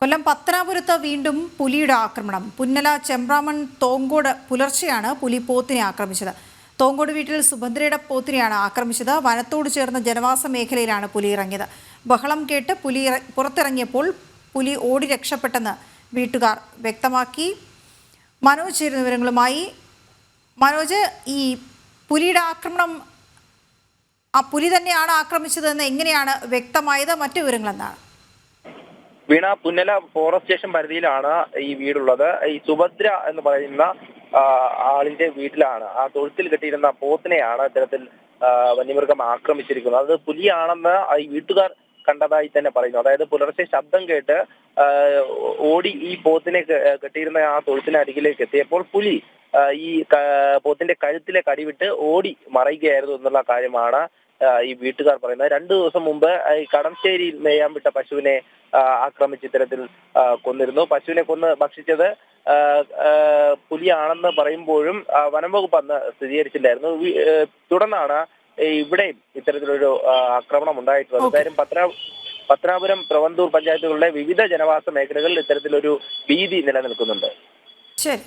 കൊല്ലം പത്തനാപുരത്ത് വീണ്ടും പുലിയുടെ ആക്രമണം. പുന്നല ചെമ്പ്രാമൺ തോങ്കോട് പുലർച്ചെയാണ് പുലി പോത്തിനെ ആക്രമിച്ചത്. തോങ്കോട് വീട്ടിൽ സുഭദ്രയുടെ പോത്തിനെയാണ് ആക്രമിച്ചത്. വനത്തോട് ചേർന്ന ജനവാസ മേഖലയിലാണ് പുലി ഇറങ്ങിയത്. ബഹളം കേട്ട് പുലി പുറത്തിറങ്ങിയപ്പോൾ പുലി ഓടി രക്ഷപ്പെട്ടെന്ന് വീട്ടുകാർ വ്യക്തമാക്കി. മനോജ് ചേരുന്ന വിവരങ്ങളുമായി. മനോജ്, ഈ പുലിയുടെ ആക്രമണം ആ പുലി തന്നെയാണ് ആക്രമിച്ചതെന്ന് എങ്ങനെയാണ് വ്യക്തമായത്? മറ്റു വിവരങ്ങൾ എന്താണ്? വീണ, പുന്നല ഫോറസ്റ്റ് സ്റ്റേഷൻ പരിധിയിലാണ് ഈ വീടുള്ളത്. ഈ സുഭദ്ര എന്ന് പറയുന്ന ആളിന്റെ വീട്ടിലാണ് ആ തൊഴുത്തിൽ കെട്ടിയിരുന്ന പോത്തിനെയാണ് ഇത്തരത്തിൽ വന്യമൃഗം ആക്രമിച്ചിരിക്കുന്നത്. അത് പുലിയാണെന്ന് ഈ വീട്ടുകാർ കണ്ടതായി തന്നെ പറയുന്നു. അതായത് പുലർച്ചെ ശബ്ദം കേട്ട് ഓടി ഈ പോത്തിനെ കെട്ടിയിരുന്ന ആ തൊഴുത്തിന് അരികിലേക്ക് എത്തിയപ്പോൾ പുലി ഈ പോത്തിന്റെ കഴുത്തിലെ കടിവിട്ട് ഓടി മറയുകയായിരുന്നു എന്നുള്ള കാര്യമാണ് ഈ വീട്ടുകാർ പറയുന്നത്. 2 ദിവസം മുമ്പ് ഈ കടംശ്ശേരിയിൽ മേയാൻ വിട്ട പശുവിനെ ആക്രമിച്ച് ഇത്തരത്തിൽ കൊന്നിരുന്നു. പശുവിനെ കൊന്ന് ഭക്ഷിച്ചത് പുലിയാണെന്ന് പറയുമ്പോഴും വനംവകുപ്പ് അന്ന് സ്ഥിരീകരിച്ചില്ലായിരുന്നു. തുടർന്നാണ് ഇവിടെയും ഇത്തരത്തിലൊരു ആക്രമണം ഉണ്ടായിട്ടുള്ളത്. എന്തായാലും പത്തനാപുരം, പ്രവന്തൂർ പഞ്ചായത്തുകളുടെ വിവിധ ജനവാസ മേഖലകളിൽ ഇത്തരത്തിലൊരു ഭീതി നിലനിൽക്കുന്നുണ്ട്. ശരി.